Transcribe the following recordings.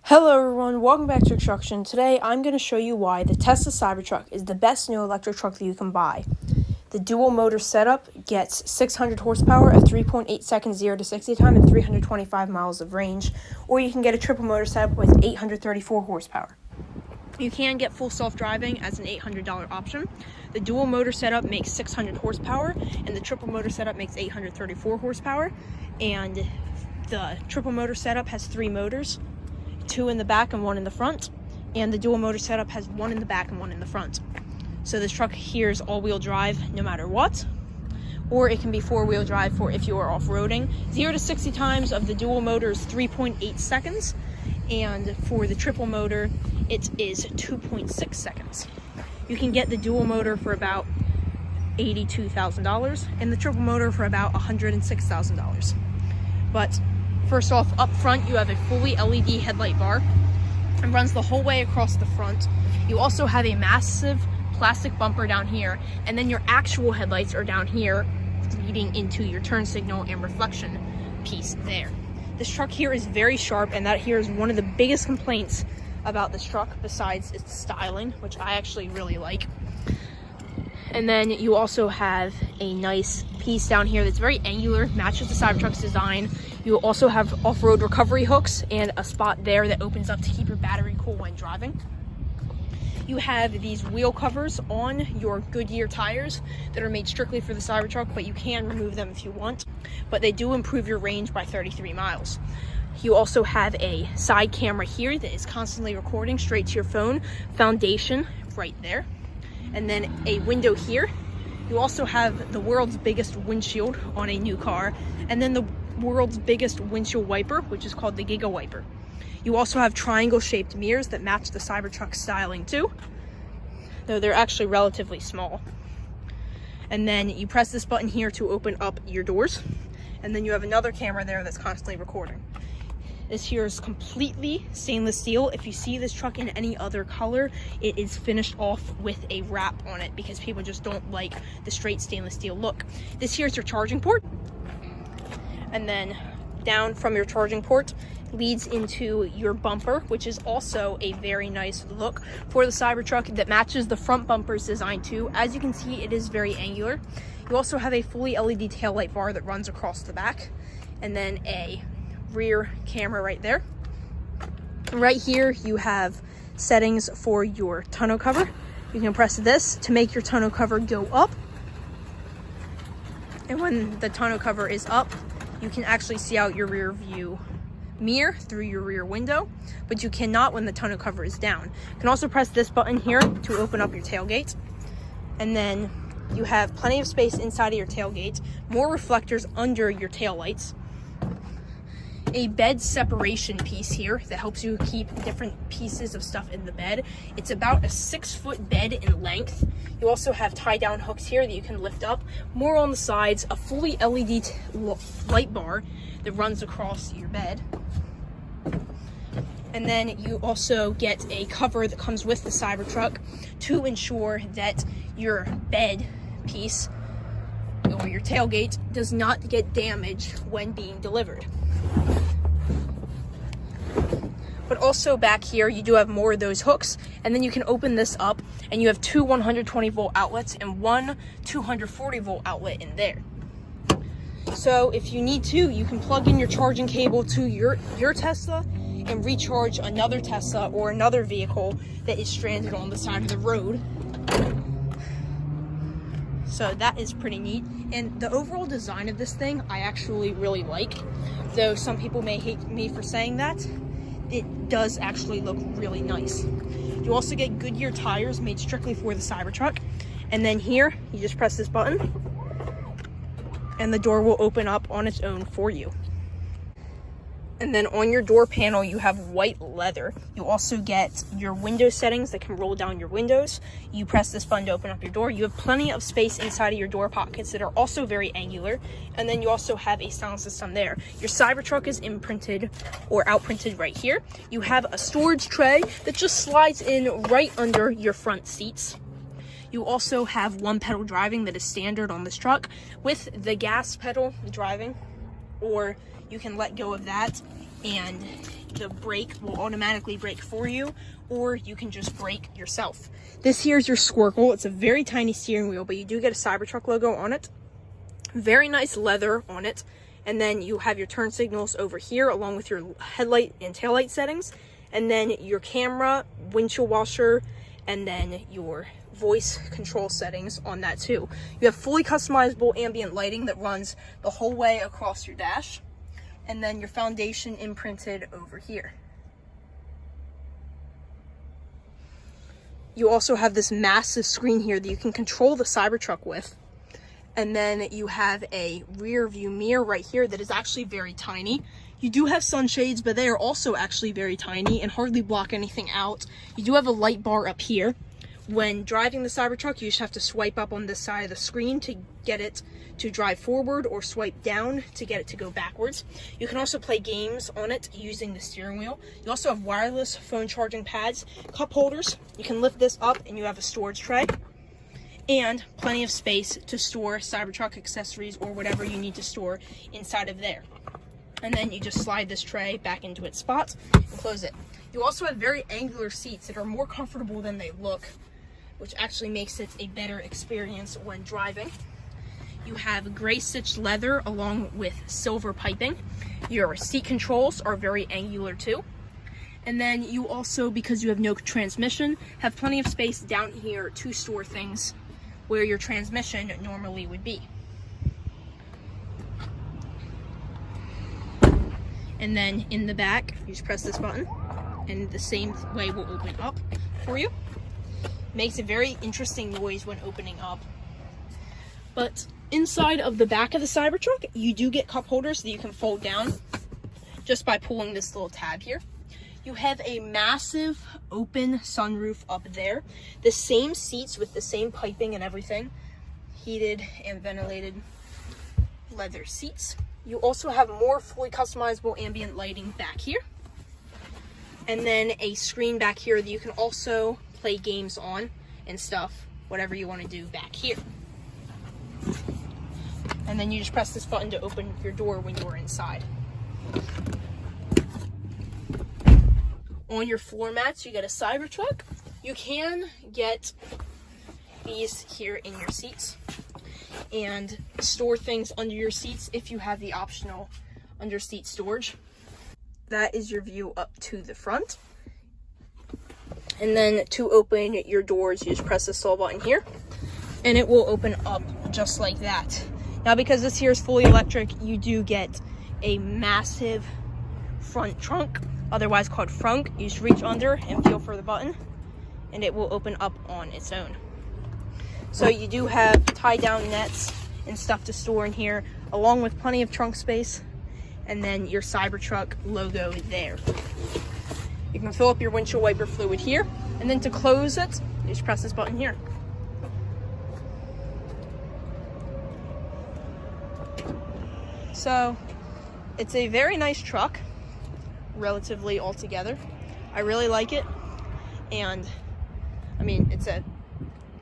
Hello everyone, welcome back to X-STRUCTION. Today I'm going to show you why the Tesla Cybertruck is the best new electric truck that you can buy. The dual motor setup gets 600 horsepower at 3.8 seconds 0 to 60 time and 325 miles of range, or you can get a triple motor setup with 834 horsepower. You can get full self-driving as an $800 option. The dual motor setup makes 600 horsepower and the triple motor setup makes 834 horsepower, and the triple motor setup has 3 motors. 2 in the back and 1 in the front, and the dual motor setup has 1 in the back and 1 in the front. So this truck here is all-wheel drive no matter what, or it can be 4-wheel drive for if you are off-roading. 0 to 60 times of the dual motor is 3.8 seconds, and for the triple motor it is 2.6 seconds. You can get the dual motor for about $82,000 and the triple motor for about $106,000. But first off, up front, you have a fully LED headlight bar. It runs the whole way across the front. You also have a massive plastic bumper down here, and then your actual headlights are down here, leading into your turn signal and reflection piece there. This truck here is very sharp, and that here is one of the biggest complaints about this truck, besides its styling, which I actually really like. And then you also have a nice piece down here that's very angular, matches the Cybertruck's design. You also have off-road recovery hooks and a spot there that opens up to keep your battery cool when driving. You have these wheel covers on your Goodyear tires that are made strictly for the Cybertruck, but you can remove them if you want. But they do improve your range by 33 miles. You also have a side camera here that is constantly recording straight to your phone, foundation right there, and then a window here. You also have the world's biggest windshield on a new car, and then the world's biggest windshield wiper, which is called the Giga Wiper. You also have triangle-shaped mirrors that match the Cybertruck styling too, though they're actually relatively small. And then you press this button here to open up your doors, and then you have another camera there that's constantly recording. This here is completely stainless steel. If you see this truck in any other color, it is finished off with a wrap on it because people just don't like the straight stainless steel look. This here is your charging port. And then down from your charging port leads into your bumper, which is also a very nice look for the Cybertruck that matches the front bumper's design too. As you can see, it is very angular. You also have a fully LED taillight bar that runs across the back, and then a rear camera right there. Right here you have settings for your tonneau cover. You can press this to make your tonneau cover go up, and when the tonneau cover is up, you can actually see out your rear view mirror through your rear window, but you cannot when the tonneau cover is down. You can also press this button here to open up your tailgate, and then you have plenty of space inside of your tailgate, more reflectors under your taillights, a bed separation piece here that helps you keep different pieces of stuff in the bed. It's about a 6-foot bed in length. You also have tie-down hooks here that you can lift up. More on the sides, a fully LED light bar that runs across your bed. And then you also get a cover that comes with the Cybertruck to ensure that your bed piece or your tailgate does not get damaged when being delivered. But also back here, you do have more of those hooks, and then you can open this up, and you have 2 120 volt outlets and 1 240 volt outlet in there. So if you need to, you can plug in your charging cable to your Tesla and recharge another Tesla or another vehicle that is stranded on the side of the road. So that is pretty neat. And the overall design of this thing, I actually really like. Though some people may hate me for saying that, it does actually look really nice. You also get Goodyear tires made strictly for the Cybertruck. And then here, you just press this button, and the door will open up on its own for you. And then on your door panel, you have white leather. You also get your window settings that can roll down your windows. You press this button to open up your door. You have plenty of space inside of your door pockets that are also very angular. And then you also have a sound system there. Your Cybertruck is imprinted or outprinted right here. You have a storage tray that just slides in right under your front seats. You also have one pedal driving that is standard on this truck with the gas pedal driving or you can let go of that and the brake will automatically brake for you, or you can just brake yourself. This here is your Squircle. It's a very tiny steering wheel, but you do get a Cybertruck logo on it. Very nice leather on it. And then you have your turn signals over here along with your headlight and taillight settings. And then your camera, windshield washer, and then your voice control settings on that too. You have fully customizable ambient lighting that runs the whole way across your dash. And then your foundation imprinted over here. You also have this massive screen here that you can control the Cybertruck with. And then you have a rear view mirror right here that is actually very tiny. You do have sunshades, but they are also actually very tiny and hardly block anything out. You do have a light bar up here. When driving the Cybertruck, you just have to swipe up on this side of the screen to get it to drive forward, or swipe down to get it to go backwards. You can also play games on it using the steering wheel. You also have wireless phone charging pads, cup holders. You can lift this up and you have a storage tray, and plenty of space to store Cybertruck accessories or whatever you need to store inside of there. And then you just slide this tray back into its spot and close it. You also have very angular seats that are more comfortable than they look, which actually makes it a better experience when driving. You have gray stitched leather along with silver piping. Your seat controls are very angular too. And then you also, because you have no transmission, have plenty of space down here to store things where your transmission normally would be. And then in the back, you just press this button and the same way will open up for you. Makes a very interesting noise when opening up. But inside of the back of the Cybertruck, you do get cup holders that you can fold down just by pulling this little tab here. You have a massive open sunroof up there. The same seats with the same piping and everything. Heated and ventilated leather seats. You also have more fully customizable ambient lighting back here. And then a screen back here that you can also play games on and stuff, whatever you want to do back here. And then you just press this button to open your door when you're inside. On your floor mats, you get a Cybertruck. You can get these here in your seats and store things under your seats if you have the optional under seat storage. That is your view up to the front. And then to open your doors, you just press this little button here and it will open up just like that. Now, because this here is fully electric, you do get a massive front trunk, otherwise called frunk. You just reach under and feel for the button and it will open up on its own. So you do have tie down nets and stuff to store in here, along with plenty of trunk space, and then your Cybertruck logo there. You can fill up your windshield wiper fluid here, and then to close it, you just press this button here. So it's a very nice truck, relatively altogether. I really like it, and I mean, it's a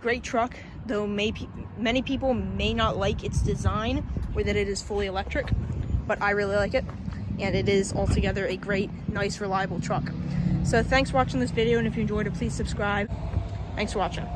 great truck, though many people may not like its design or that it is fully electric, but I really like it, and it is altogether a great, nice, reliable truck. So thanks for watching this video, and if you enjoyed it, please subscribe. Thanks for watching.